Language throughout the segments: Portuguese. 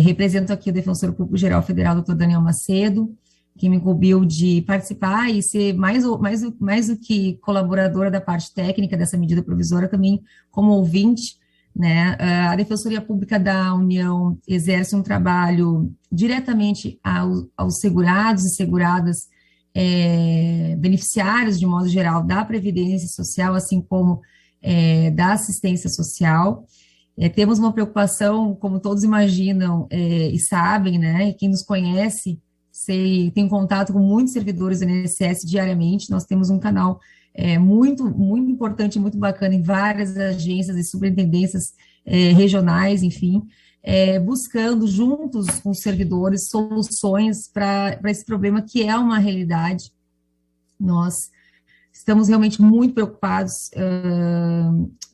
Represento aqui o Defensor Público Geral Federal, doutor Daniel Macedo, que me incumbiu de participar e ser mais do que colaboradora da parte técnica dessa medida provisória, também como ouvinte, né? A Defensoria Pública da União exerce um trabalho diretamente aos segurados e seguradas, beneficiários, de modo geral, da Previdência Social, assim como da assistência social. Temos uma preocupação, como todos imaginam e sabem, né? Quem nos conhece, tem contato com muitos servidores do INSS diariamente. Nós temos um canal muito, muito importante, muito bacana em várias agências e superintendências regionais, enfim, buscando juntos com os servidores soluções para esse problema que é uma realidade. Nós estamos realmente muito preocupados,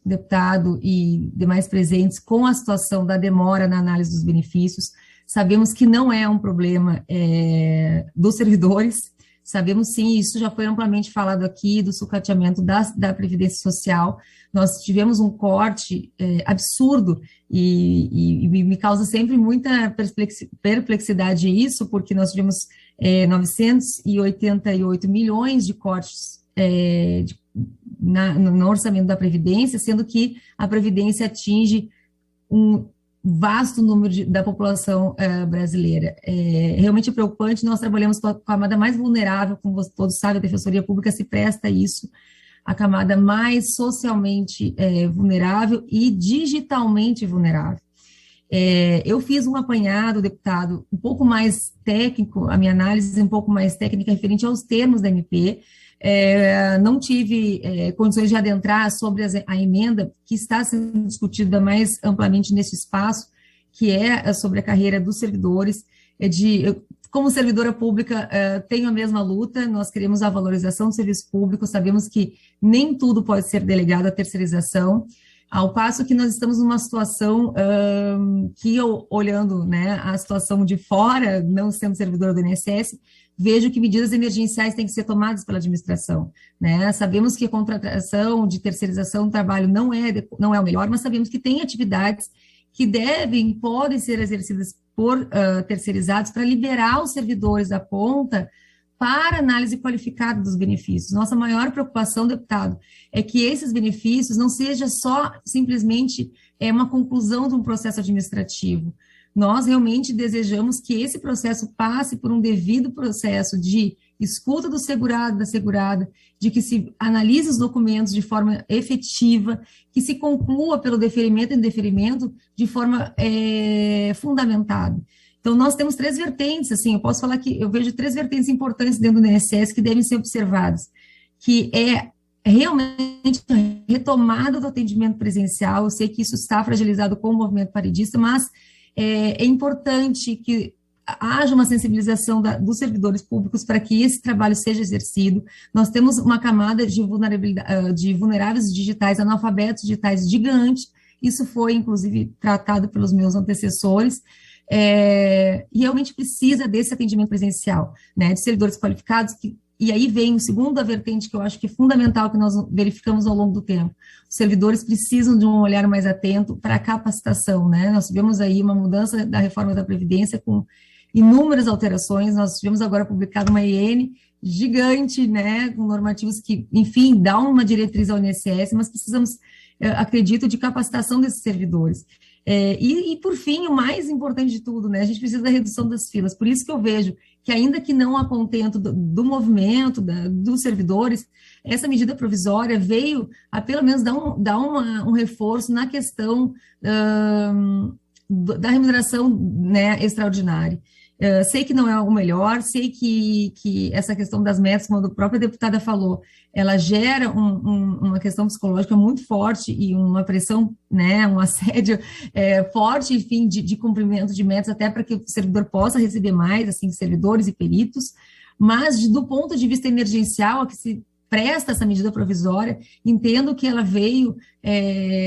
deputado e demais presentes, com a situação da demora na análise dos benefícios. Sabemos que não é um problema dos servidores, sabemos sim, isso já foi amplamente falado aqui, do sucateamento da Previdência Social. Nós tivemos um corte absurdo e me causa sempre muita perplexidade isso, porque nós tivemos 988 milhões de cortes no orçamento da Previdência, sendo que a Previdência atinge um vasto número da população brasileira. Realmente é preocupante. Nós trabalhamos com a camada mais vulnerável, como todos sabem, a Defensoria Pública se presta a isso, a camada mais socialmente vulnerável e digitalmente vulnerável. Eu fiz um apanhado, deputado, um pouco mais técnico, a minha análise um pouco mais técnica referente aos termos da MP. Não tive condições de adentrar sobre a emenda que está sendo discutida mais amplamente nesse espaço, que é sobre a carreira dos servidores. Como servidora pública, tenho a mesma luta, nós queremos a valorização do serviço público, sabemos que nem tudo pode ser delegado à terceirização, ao passo que nós estamos numa situação que eu, olhando, né, a situação de fora, não sendo servidora do INSS, vejo que medidas emergenciais têm que ser tomadas pela administração, né? Sabemos que a contratação de terceirização do trabalho não é o melhor, mas sabemos que tem atividades que podem ser exercidas por terceirizados para liberar os servidores da ponta para análise qualificada dos benefícios. Nossa maior preocupação, deputado, é que esses benefícios não seja só simplesmente uma conclusão de um processo administrativo. Nós realmente desejamos que esse processo passe por um devido processo de escuta do segurado, da segurada, de que se analise os documentos de forma efetiva, que se conclua pelo deferimento e indeferimento de forma fundamentada. Então, nós temos três vertentes, assim, eu posso falar que eu vejo três vertentes importantes dentro do INSS que devem ser observadas, que é realmente a retomada do atendimento presencial. Eu sei que isso está fragilizado com o movimento paredista, mas é importante que haja uma sensibilização dos servidores públicos para que esse trabalho seja exercido. Nós temos uma camada de vulneráveis digitais, analfabetos digitais gigante. Isso foi, inclusive, tratado pelos meus antecessores, e realmente precisa desse atendimento presencial, né, de servidores qualificados, e aí vem a segunda vertente que eu acho que é fundamental, que nós verificamos ao longo do tempo. Os servidores precisam de um olhar mais atento para a capacitação, né? Nós tivemos aí uma mudança da reforma da Previdência com inúmeras alterações. Nós tivemos agora publicado uma EN gigante, né, com normativos que, enfim, dão uma diretriz ao INSS, mas precisamos, acredito, de capacitação desses servidores. E, por fim, o mais importante de tudo, né, a gente precisa da redução das filas. Por isso que eu vejo que, ainda que não a contento do movimento, dos servidores, essa medida provisória veio a, pelo menos, dar um reforço na questão da remuneração, né, extraordinária. Sei que não é o melhor, sei que essa questão das metas, como a própria deputada falou, ela gera uma questão psicológica muito forte e uma pressão, né, um assédio forte, enfim, de cumprimento de metas, até para que o servidor possa receber mais, assim, servidores e peritos, mas do ponto de vista emergencial, a que se presta essa medida provisória, entendo que ela veio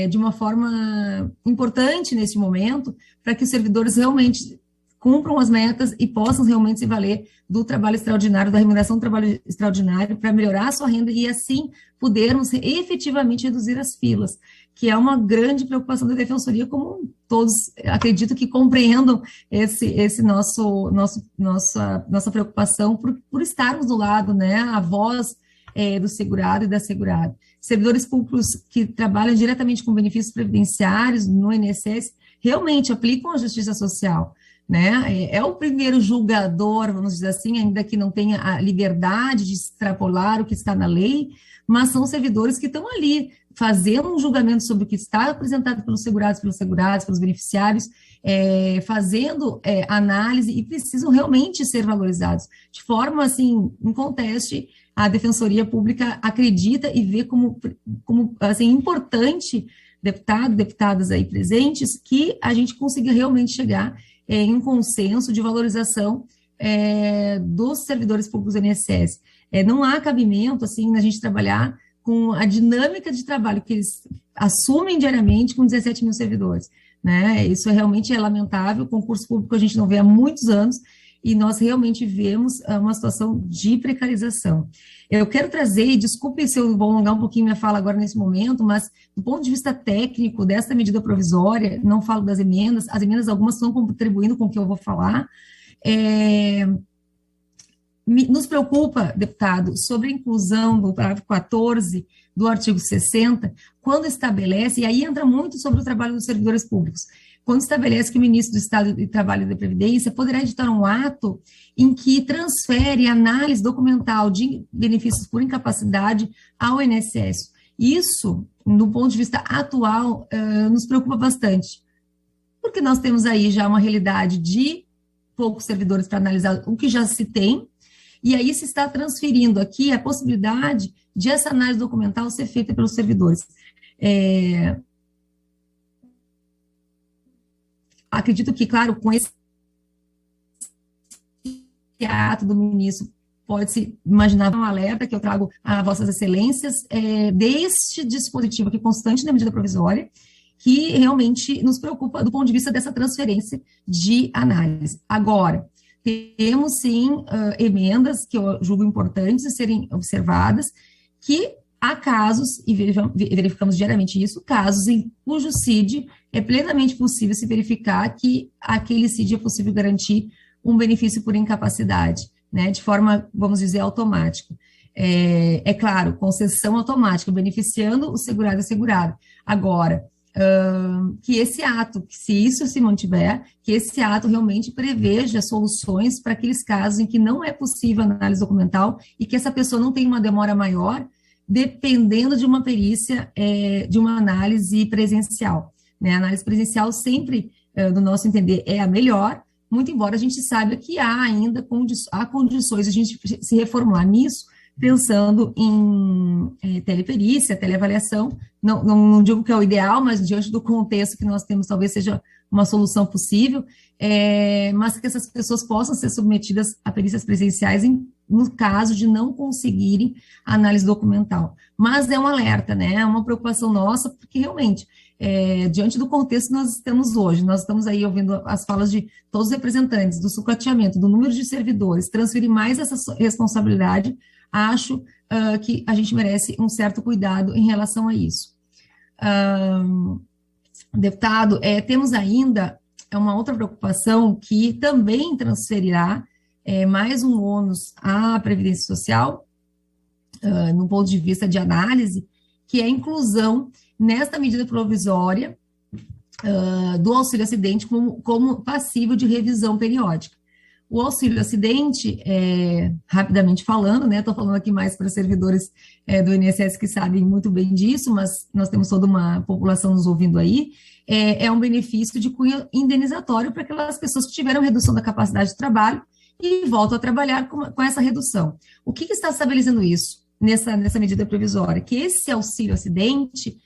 de uma forma importante nesse momento, para que os servidores realmente cumpram as metas e possam realmente se valer do trabalho extraordinário, da remuneração do trabalho extraordinário, para melhorar a sua renda e, assim, podermos efetivamente reduzir as filas, que é uma grande preocupação da Defensoria, como todos acredito que compreendam nossa preocupação por estarmos do lado, né, a voz do segurado e da segurada. Servidores públicos que trabalham diretamente com benefícios previdenciários no INSS realmente aplicam a justiça social, né? É o primeiro julgador, vamos dizer assim, ainda que não tenha a liberdade de extrapolar o que está na lei, mas são servidores que estão ali fazendo um julgamento sobre o que está apresentado pelos segurados, pelos beneficiários, fazendo análise e precisam realmente ser valorizados. De forma, assim, inconteste, a Defensoria Pública acredita e vê como assim, importante, deputadas aí presentes, que a gente consiga realmente chegar em um consenso de valorização dos servidores públicos do INSS. Não há cabimento, assim, na gente trabalhar com a dinâmica de trabalho que eles assumem diariamente com 17 mil servidores, né? Isso realmente é lamentável. O concurso público a gente não vê há muitos anos e nós realmente vemos uma situação de precarização. Eu quero trazer, e desculpe se eu vou alongar um pouquinho minha fala agora nesse momento, mas do ponto de vista técnico dessa medida provisória, não falo das emendas, as emendas algumas estão contribuindo com o que eu vou falar. Nos preocupa, deputado, sobre a inclusão do parágrafo 14 do artigo 60, quando estabelece, e aí entra muito sobre o trabalho dos servidores públicos, quando estabelece que o ministro do Estado de Trabalho e da Previdência poderá editar um ato em que transfere análise documental de benefícios por incapacidade ao INSS. Isso, do ponto de vista atual, nos preocupa bastante, porque nós temos aí já uma realidade de poucos servidores para analisar o que já se tem, e aí se está transferindo aqui a possibilidade de essa análise documental ser feita pelos servidores. Acredito que, claro, com esse ato do ministro, pode-se imaginar um alerta que eu trago a vossas excelências deste dispositivo aqui constante da medida provisória, que realmente nos preocupa do ponto de vista dessa transferência de análise. Agora, temos, sim, emendas que eu julgo importantes de serem observadas, que há casos, e verificamos diariamente isso, casos em cujo CID é plenamente possível se verificar que aquele CID é possível garantir um benefício por incapacidade, né, de forma, vamos dizer, automática. É claro, concessão automática, beneficiando o segurado e a segurada. Agora, que esse ato, que se isso se mantiver, que esse ato realmente preveja soluções para aqueles casos em que não é possível análise documental e que essa pessoa não tem uma demora maior, dependendo de uma perícia, de uma análise presencial, né? A análise presencial sempre, do nosso entender, é a melhor, muito embora a gente saiba que há ainda condições de a gente se reformular nisso, pensando em teleperícia, teleavaliação. Não digo que é o ideal, mas diante do contexto que nós temos, talvez seja uma solução possível, mas que essas pessoas possam ser submetidas a perícias presenciais no caso de não conseguirem análise documental. Mas é um alerta, né? É uma preocupação nossa, porque realmente, diante do contexto que nós estamos hoje, nós estamos aí ouvindo as falas de todos os representantes, do sucateamento, do número de servidores, transferir mais essa responsabilidade, acho que a gente merece um certo cuidado em relação a isso. Deputado, temos ainda uma outra preocupação que também transferirá mais um ônus à Previdência Social, no ponto de vista de análise, que é a inclusão nesta medida provisória do auxílio-acidente como passível de revisão periódica. O auxílio-acidente, rapidamente falando, né, estou falando aqui mais para servidores do INSS que sabem muito bem disso, mas nós temos toda uma população nos ouvindo aí, é um benefício de cunho indenizatório para aquelas pessoas que tiveram redução da capacidade de trabalho e voltam a trabalhar com essa redução. O que está estabelecendo isso nessa medida provisória? Que esse auxílio-acidente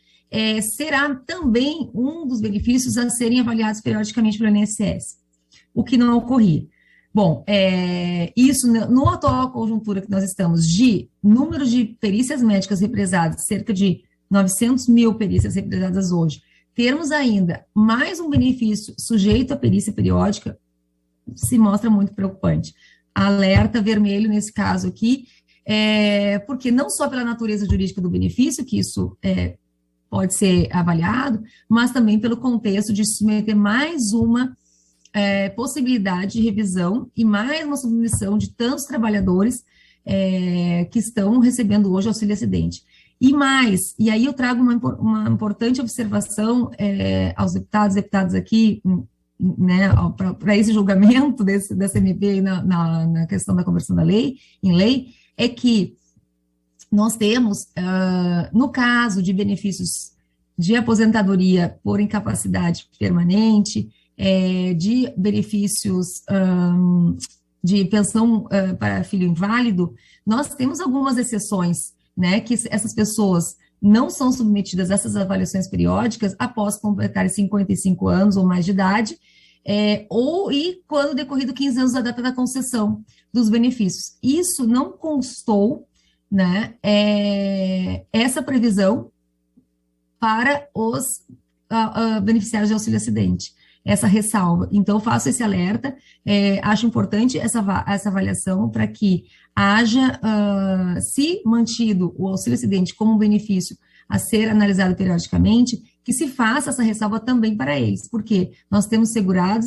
será também um dos benefícios a serem avaliados periodicamente pelo INSS, o que não ocorria. Bom, isso, no atual conjuntura que nós estamos, de número de perícias médicas represadas, cerca de 900 mil perícias represadas hoje, termos ainda mais um benefício sujeito à perícia periódica, se mostra muito preocupante. Alerta vermelho nesse caso aqui, porque não só pela natureza jurídica do benefício, que isso pode ser avaliado, mas também pelo contexto de submeter mais uma possibilidade de revisão e mais uma submissão de tantos trabalhadores que estão recebendo hoje auxílio acidente. E mais, e aí eu trago uma importante observação aos deputados aqui, né, para esse julgamento dessa MP na questão da conversão da lei, em lei, é que nós temos, no caso de benefícios de aposentadoria por incapacidade permanente, de benefícios de pensão para filho inválido, nós temos algumas exceções, né, que essas pessoas não são submetidas a essas avaliações periódicas após completar 55 anos ou mais de idade, e quando decorrido 15 anos da data da concessão dos benefícios. Isso não constou, né, essa previsão para os beneficiários de auxílio acidente, essa ressalva. Então, eu faço esse alerta, acho importante essa avaliação para que haja, se mantido o auxílio acidente como um benefício a ser analisado periodicamente, que se faça essa ressalva também para eles, porque nós temos segurados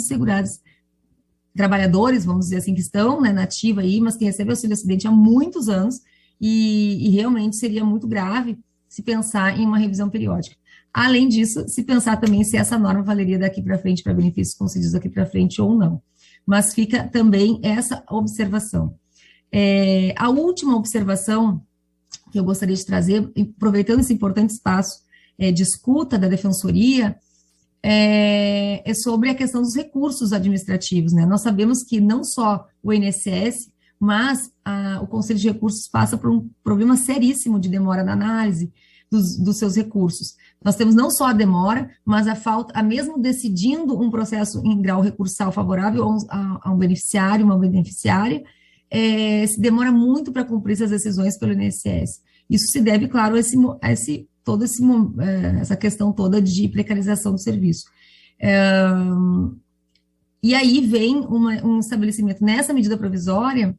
trabalhadores, vamos dizer assim, que estão, né, na ativa aí, mas que recebem auxílio acidente há muitos anos, e realmente seria muito grave se pensar em uma revisão periódica. Além disso, se pensar também se essa norma valeria daqui para frente para benefícios concedidos daqui para frente ou não. Mas fica também essa observação. A última observação que eu gostaria de trazer, aproveitando esse importante espaço de escuta da Defensoria, é sobre a questão dos recursos administrativos, né? Nós sabemos que não só o INSS, mas o Conselho de Recursos passa por um problema seríssimo de demora na análise dos seus recursos. Nós temos não só a demora, mas a mesmo decidindo um processo em grau recursal favorável a um beneficiário, uma beneficiária, se demora muito para cumprir essas decisões pelo INSS. Isso se deve, claro, a essa questão toda de precarização do serviço. E aí vem um estabelecimento nessa medida provisória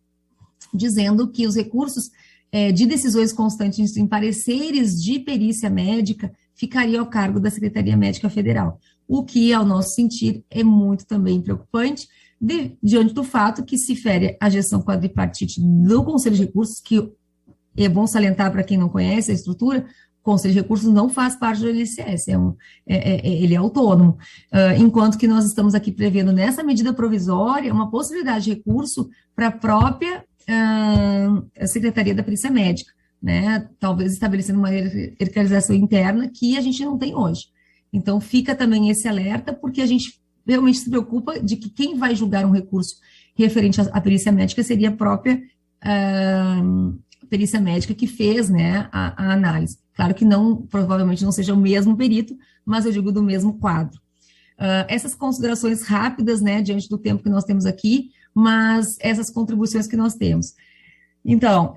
dizendo que os recursos de decisões constantes em pareceres de perícia médica ficaria ao cargo da Secretaria Médica Federal, o que, ao nosso sentir, é muito também preocupante, diante do fato que se fere a gestão quadripartite do Conselho de Recursos, que é bom salientar para quem não conhece a estrutura, o Conselho de Recursos não faz parte do INSS, ele é autônomo, enquanto que nós estamos aqui prevendo nessa medida provisória uma possibilidade de recurso para a própria Secretaria da Perícia Médica, né, talvez estabelecendo uma hierarquização interna que a gente não tem hoje. Então, fica também esse alerta, porque a gente realmente se preocupa de que quem vai julgar um recurso referente à perícia médica seria a própria perícia médica que fez, né, a análise. Claro que provavelmente não seja o mesmo perito, mas eu digo do mesmo quadro. Essas considerações rápidas, né, diante do tempo que nós temos aqui, mas essas contribuições que nós temos. Então,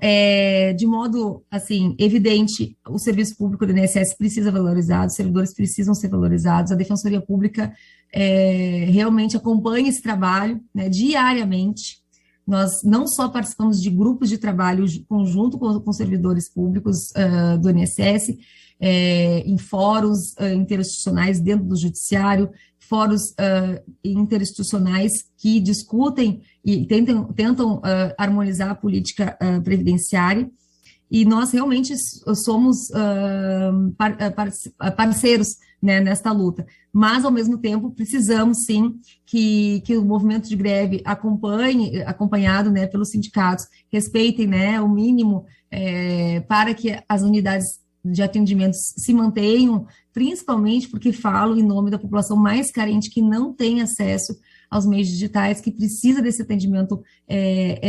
de modo, assim, evidente, o serviço público do INSS precisa ser valorizado, os servidores precisam ser valorizados, a Defensoria Pública realmente acompanha esse trabalho, né, diariamente. Nós não só participamos de grupos de trabalho conjunto com servidores públicos do INSS, em fóruns interinstitucionais dentro do judiciário, fóruns interinstitucionais que discutem e tentam harmonizar a política previdenciária, e nós realmente somos parceiros, né, nesta luta, mas, ao mesmo tempo, precisamos, sim, que o movimento de greve acompanhado, né, pelos sindicatos, respeitem, né, o mínimo para que as unidades de atendimentos se mantenham, principalmente porque falo em nome da população mais carente que não tem acesso aos meios digitais, que precisa desse atendimento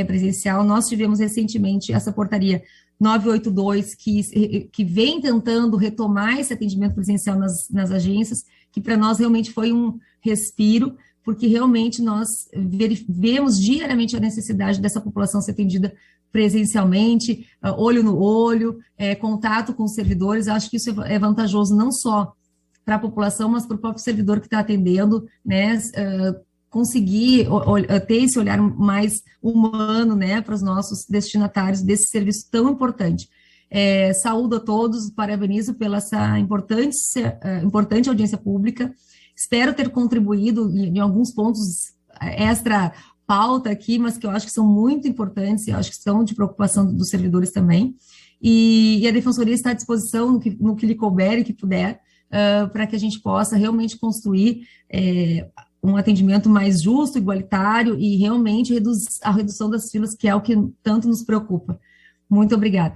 presencial. Nós tivemos recentemente essa portaria 982, que vem tentando retomar esse atendimento presencial nas agências, que para nós realmente foi um respiro, porque realmente nós vemos diariamente a necessidade dessa população ser atendida presencialmente, olho no olho, contato com os servidores. Acho que isso é vantajoso não só para a população, mas para o próprio servidor que está atendendo, né, conseguir ter esse olhar mais humano, né, para os nossos destinatários desse serviço tão importante. Saúdo a todos, parabenizo pela essa importante audiência pública. Espero ter contribuído em alguns pontos extra pauta aqui, mas que eu acho que são muito importantes e eu acho que são de preocupação dos servidores também. E a Defensoria está à disposição no que lhe couber e que puder, para que a gente possa realmente construir um atendimento mais justo, igualitário e realmente a redução das filas, que é o que tanto nos preocupa. Muito obrigada.